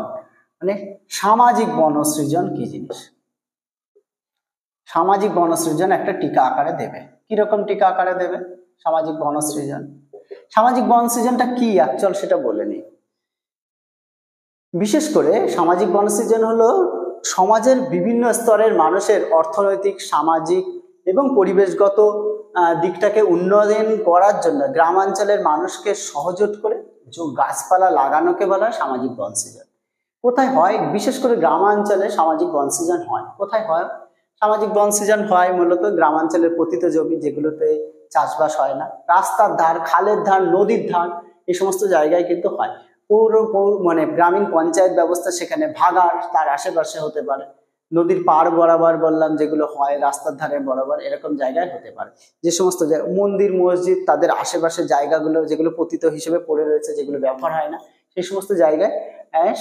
মানে সামাজিক বনসৃজন কি জিনিস। সামাজিক বনসৃজন একটা টিকা আকারে দেবে। কিরকম টিকা আকারে দেবে সামাজিক বনসৃজন? সামাজিক বনসৃজনটা কি অ্যাকচুয়াল সেটা বলে নিই। বিশেষ করে সামাজিক বনসৃজন হলো সমাজের বিভিন্ন স্তরের মানুষের অর্থনৈতিক, সামাজিক এবং পরিবেশগত দিকটাকে উন্নয়ন করার জন্য গ্রামাঞ্চলের মানুষকে সহযোগ করে গাছপালা লাগানোকে বলা হয় সামাজিক বনসৃজন। কোথায় হয়? বিশেষ করে গ্রামাঞ্চলে সামাজিক বনসৃজন হয়। কোথায় হয় সামাজিক বনসৃজন? হয় মূলত গ্রামাঞ্চলের পতিত জমি যেগুলোতে চাষবাস হয় না, রাস্তার ধার, খালের ধার, নদীর ধার, এই সমস্ত জায়গায় কিন্তু হয়। মানে গ্রামীণ পঞ্চায়েত ব্যবস্থা সেখানে ভাগাড় তার আশেপাশে হতে পারে, নদীর পাড় বরাবর বললাম যেগুলো হয়, রাস্তার ধারে বরাবর এরকম জায়গায় হতে পারে। যে সমস্ত মন্দির মসজিদ তাদের আশেপাশের জায়গাগুলো যেগুলো পতিত হিসেবে পড়ে রয়েছে, যেগুলো ব্যবহার হয় না, সেই সমস্ত জায়গায়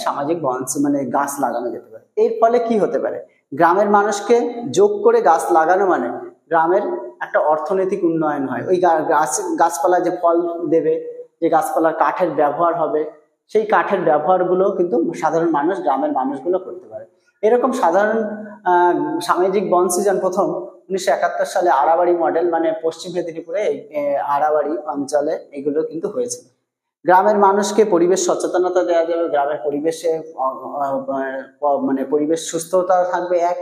সামাজিক মানে গাছ লাগানো যেতে পারে। এর ফলে কি হতে পারে? গ্রামের মানুষকে যোগ করে গাছ লাগানো মানে গ্রামের একটা অর্থনৈতিক উন্নয়ন হয়। ওই গাছপালা যে ফল দেবে, যে গাছপালার কাঠের ব্যবহার হবে, সেই কাঠের ব্যবহারগুলো কিন্তু সাধারণ মানুষ, গ্রামের মানুষগুলো করতে পারে। এরকম সাধারণ সামাজিক বনসৃজন প্রথম 1971 সালে আড়াবাড়ি মডেল, মানে পশ্চিম মেদিনীপুরে আড়াবাড়ি অঞ্চলে এগুলো কিন্তু হয়েছিল। গ্রামের মানুষকে পরিবেশ সচেতনতা দেওয়া যাবে, গ্রামের পরিবেশে মানে পরিবেশ সুস্থতা থাকবে। এক,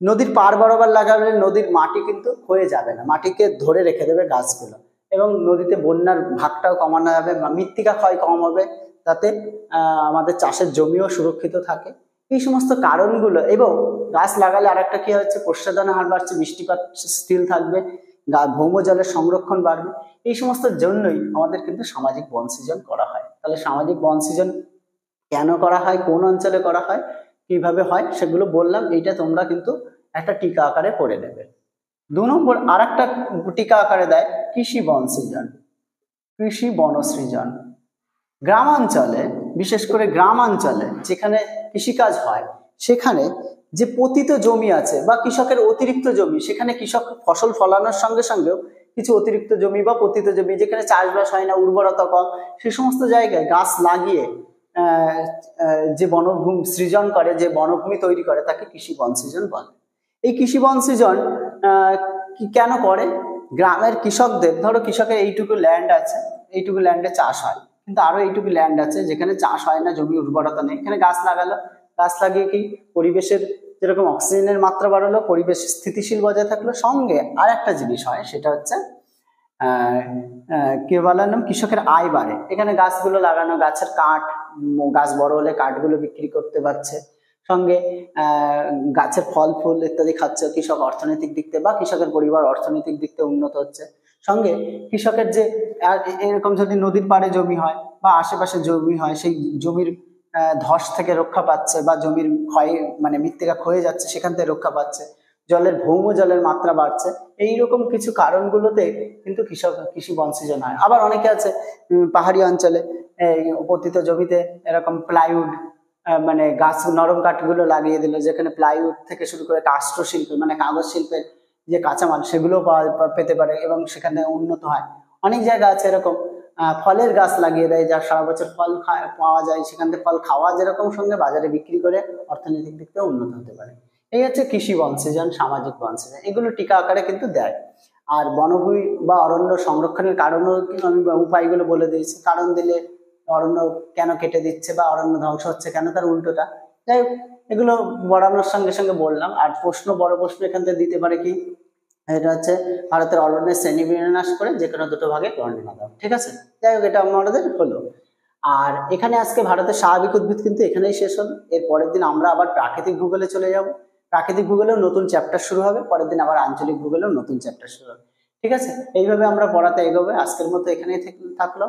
নদীর পাড় বরাবর লাগালে নদীর মাটি কিন্তু ক্ষয়ে যাবে না, মাটিকে ধরে রেখে দেবে গাছগুলো, এবং নদীতে বন্যার ভাগটাও কমানো যাবে, মৃত্তিকা ক্ষয় কম হবে, তাতে আমাদের চাষের জমিও সুরক্ষিত থাকে। এই সমস্ত কারণগুলো, এবং গাছ লাগালে আর একটা কি হচ্ছে, প্রসাধনের হার বাড়ছে, বৃষ্টিপাত স্থির থাকবে, ভৌমজলের সংরক্ষণ বাড়বে। এই সমস্ত জন্যই আমাদের কিন্তু সামাজিক বনসৃজন করা হয়। তাহলে সামাজিক বনসৃজন কেন করা হয়, কোন অঞ্চলে করা হয়, কিভাবে হয়, সেগুলো বললাম। এইটা তোমরা কিন্তু একটা টিকা আকারে পড়ে নেবে। 2 নম্বর আর একটা টিকা আকারে দেয় কৃষি বন সৃজন। কৃষি বনসৃজন গ্রামাঞ্চলে, বিশেষ করে গ্রামাঞ্চলে যেখানে কৃষিকাজ হয়, সেখানে যে পতিত জমি আছে বা কৃষকের অতিরিক্ত জমি, সেখানে কৃষক ফসল ফলানোর সঙ্গে সঙ্গেও কিছু অতিরিক্ত জমি বা পতিত জমি যেখানে চাষবাস হয় না, উর্বরতা কম, সে সমস্ত জায়গায় গাছ লাগিয়ে যে বনভূমি সৃজন করে, যে বনভূমি তৈরি করে, তাকে কৃষি বন সৃজন বলে। এই কৃষি বন সৃজন কেন করে? গ্রামের কৃষকদের, ধরো কৃষকের এইটুকু ল্যান্ড আছে, এইটুকু ল্যান্ডে চাষ হয়, কিন্তু আরো এইটুকু ল্যান্ড আছে যেখানে চাষ হয় না, জমি উর্বরতা নেই, এখানে গাছ লাগালো, গাছ লাগিয়ে কি পরিবেশের যেরকম অক্সিজেনের মাত্রা বাড়ালো, পরিবেশ স্থিতিশীল বজায় থাকলো, সঙ্গে আর একটা জিনিস হয়, সেটা হচ্ছে কি বললাম, কৃষকের আয় বাড়ে। এখানে গাছগুলো লাগানো, গাছের কাঠ, গাছ বড় হলে কাঠগুলো বিক্রি করতে পারছে, সঙ্গে গাছের ফল ফুল ইত্যাদি খাচ্ছে, কৃষক অর্থনৈতিক দিক থেকে বা কৃষকের পরিবার অর্থনৈতিক দিক থেকে উন্নত হচ্ছে। সঙ্গে কৃষকের যে এরকম যদি নদীর পাড়ে জমি হয় বা আশেপাশে জমি হয়, সেই জমির ধস থেকে রক্ষা পাচ্ছে, বা জমির ক্ষয় মানে মৃত্তিকা ক্ষয়ে যাচ্ছে সেখান থেকে রক্ষা পাচ্ছে, জলের ভৌম জলের মাত্রা বাড়ছে। এইরকম কিছু কারণগুলোতে কিন্তু কৃষি বন সৃজন হয়। আবার অনেকে আছে পাহাড়ি অঞ্চলে পতিত জমিতে এরকম প্লাইউড মানে গাছ, নরম কাঠগুলো লাগিয়ে দিল, যেখানে প্লাইউড থেকে শুরু করে কাষ্ঠ শিল্প মানে কাগজ শিল্পের যে কাঁচামাল সেগুলো পেতে পারে এবং সেখানে উন্নত হয়। অনেক জায়গা আছে এরকম ফলের গাছ লাগিয়ে দেয়, যা সারা বছর ফল পাওয়া যায়, সেখান থেকে ফল খাওয়া যেরকম, সঙ্গে বাজারে বিক্রি করে অর্থনৈতিক দিক থেকে উন্নত হতে পারে। এই হচ্ছে কৃষি বন সৃজন, সামাজিক বন সৃজন, এগুলো টিকা আকারে কিন্তু দেয়। আর বনভূমি বা অরণ্য সংরক্ষণের কারণও আমি উপায়গুলো বলে দিয়েছি, কারণ দিলে অরণ্য কেন কেটে দিচ্ছে বা অরণ্য ধ্বংস হচ্ছে কেন, তার উল্টোটা। যাই হোক, এগুলো বাড়ানোর সঙ্গে সঙ্গে বললাম। আর বড় প্রশ্ন এখান থেকে দিতে পারে কি, এটা হচ্ছে ভারতের অরণ্যের শ্রেণীবিন্যাস করে যে কোনো দুটো ভাগে বর্ণনা দাও। ঠিক আছে, যাই হোক, এটা আমাদের হলো। আর এখানে আজকে ভারতের স্বাভাবিক উদ্ভিদ কিন্তু এখানেই শেষ হলো। এর পরের দিন আমরা আবার প্রাকৃতিক ভূগোলে চলে যাব। প্রাকৃতিক ভূগোলেও নতুন চ্যাপ্টার শুরু হবে, পরের দিন আবার আঞ্চলিক ভূগোলেও নতুন চ্যাপ্টার শুরু হবে। ঠিক আছে, এইভাবে আমরা পড়াতে এগোবে। আজকের মতো এখানেই থাকলো।